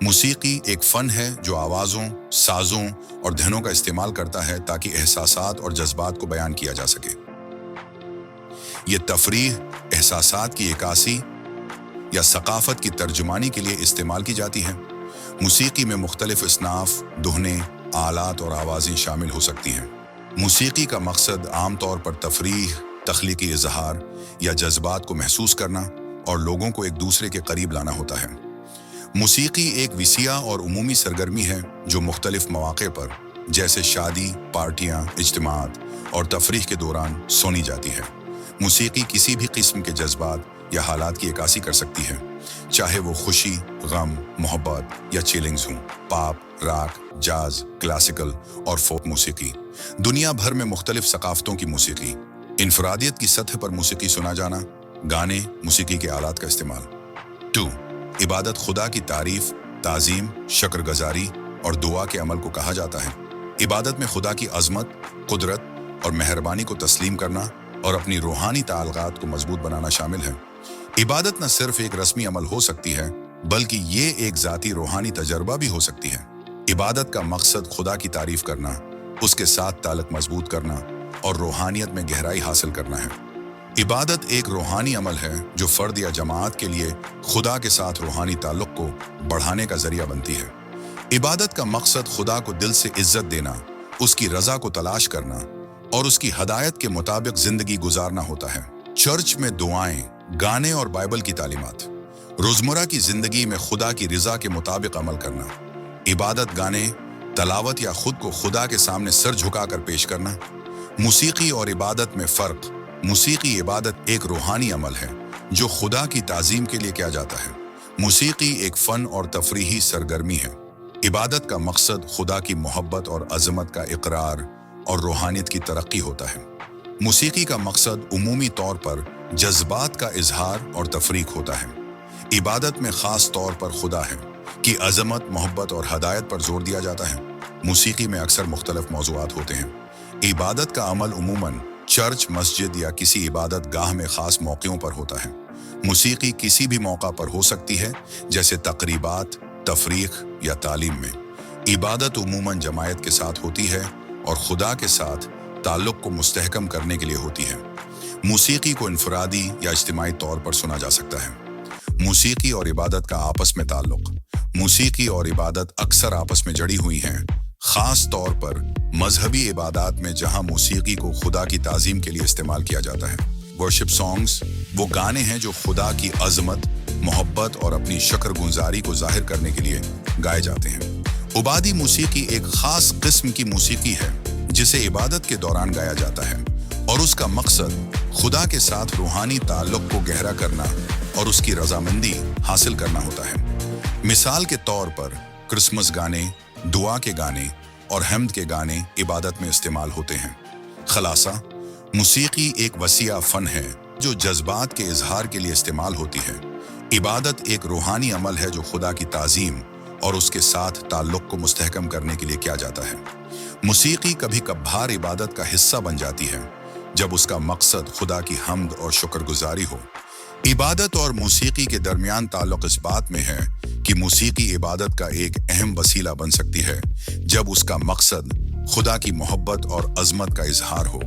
موسیقی ایک فن ہے جو آوازوں، سازوں اور دھنوں کا استعمال کرتا ہے تاکہ احساسات اور جذبات کو بیان کیا جا سکے۔ یہ تفریح، احساسات کی عکاسی یا ثقافت کی ترجمانی کے لیے استعمال کی جاتی ہے۔ موسیقی میں مختلف اصناف، دھنیں، آلات اور آوازیں شامل ہو سکتی ہیں۔ موسیقی کا مقصد عام طور پر تفریح، تخلیقی اظہار یا جذبات کو محسوس کرنا اور لوگوں کو ایک دوسرے کے قریب لانا ہوتا ہے۔ موسیقی ایک وسیع اور عمومی سرگرمی ہے جو مختلف مواقع پر جیسے شادی، پارٹیاں، اجتماعات اور تفریح کے دوران سنی جاتی ہے۔ موسیقی کسی بھی قسم کے جذبات یا حالات کی عکاسی کر سکتی ہے، چاہے وہ خوشی، غم، محبت یا چیلنگز ہوں۔ پاپ، راک، جاز، کلاسیکل اور فوک موسیقی، دنیا بھر میں مختلف ثقافتوں کی موسیقی، انفرادیت کی سطح پر موسیقی سنا جانا، گانے، موسیقی کے آلات کا استعمال۔ 2. عبادت خدا کی تعریف، تعظیم، شکر گزاری اور دعا کے عمل کو کہا جاتا ہے۔ عبادت میں خدا کی عظمت، قدرت اور مہربانی کو تسلیم کرنا اور اپنی روحانی تعلقات کو مضبوط بنانا شامل ہے۔ عبادت نہ صرف ایک رسمی عمل ہو سکتی ہے بلکہ یہ ایک ذاتی روحانی تجربہ بھی ہو سکتی ہے۔ عبادت کا مقصد خدا کی تعریف کرنا، اس کے ساتھ تعلق مضبوط کرنا اور روحانیت میں گہرائی حاصل کرنا ہے۔ عبادت ایک روحانی عمل ہے جو فرد یا جماعت کے لیے خدا کے ساتھ روحانی تعلق کو بڑھانے کا ذریعہ بنتی ہے۔ عبادت کا مقصد خدا کو دل سے عزت دینا، اس کی رضا کو تلاش کرنا اور اس کی ہدایت کے مطابق زندگی گزارنا ہوتا ہے۔ چرچ میں دعائیں، گانے اور بائبل کی تعلیمات، روزمرہ کی زندگی میں خدا کی رضا کے مطابق عمل کرنا، عبادت گانے، تلاوت یا خود کو خدا کے سامنے سر جھکا کر پیش کرنا۔ موسیقی اور عبادت میں فرق۔ موسیقی عبادت ایک روحانی عمل ہے جو خدا کی تعظیم کے لیے کیا جاتا ہے۔ موسیقی ایک فن اور تفریحی سرگرمی ہے۔ عبادت کا مقصد خدا کی محبت اور عظمت کا اقرار اور روحانیت کی ترقی ہوتا ہے۔ موسیقی کا مقصد عمومی طور پر جذبات کا اظہار اور تفریق ہوتا ہے۔ عبادت میں خاص طور پر خدا ہے کی عظمت، محبت اور ہدایت پر زور دیا جاتا ہے۔ موسیقی میں اکثر مختلف موضوعات ہوتے ہیں۔ عبادت کا عمل عموماً چرچ، مسجد یا کسی عبادت گاہ میں خاص موقعوں پر ہوتا ہے۔ موسیقی کسی بھی موقع پر ہو سکتی ہے جیسے تقریبات، تفریح یا تعلیم میں۔ عبادت عموماً جماعت کے ساتھ ہوتی ہے اور خدا کے ساتھ تعلق کو مستحکم کرنے کے لیے ہوتی ہے۔ موسیقی کو انفرادی یا اجتماعی طور پر سنا جا سکتا ہے۔ موسیقی اور عبادت کا آپس میں تعلق۔ موسیقی اور عبادت اکثر آپس میں جڑی ہوئی ہیں، خاص طور پر مذہبی عبادات میں جہاں موسیقی کو خدا کی تعظیم کے لیے استعمال کیا جاتا ہے۔ ورشپ سانگز وہ گانے ہیں جو خدا کی عظمت، محبت اور اپنی شکر گزاری کو ظاہر کرنے کے لیے گائے جاتے ہیں۔ عبادی موسیقی ایک خاص قسم کی موسیقی ہے جسے عبادت کے دوران گایا جاتا ہے اور اس کا مقصد خدا کے ساتھ روحانی تعلق کو گہرا کرنا اور اس کی رضامندی حاصل کرنا ہوتا ہے۔ مثال کے طور پر کرسمس گانے، دعا کے گانے اور حمد کے گانے عبادت میں استعمال ہوتے ہیں۔ خلاصہ، موسیقی ایک وسیع فن ہے جو جذبات کے اظہار کے لیے استعمال ہوتی ہے۔ عبادت ایک روحانی عمل ہے جو خدا کی تعظیم اور اس کے ساتھ تعلق کو مستحکم کرنے کے لیے کیا جاتا ہے۔ موسیقی کبھی کبھار عبادت کا حصہ بن جاتی ہے جب اس کا مقصد خدا کی حمد اور شکر گزاری ہو۔ عبادت اور موسیقی کے درمیان تعلق اس بات میں ہے کہ موسیقی عبادت کا ایک اہم وسیلہ بن سکتی ہے جب اس کا مقصد خدا کی محبت اور عظمت کا اظہار ہو۔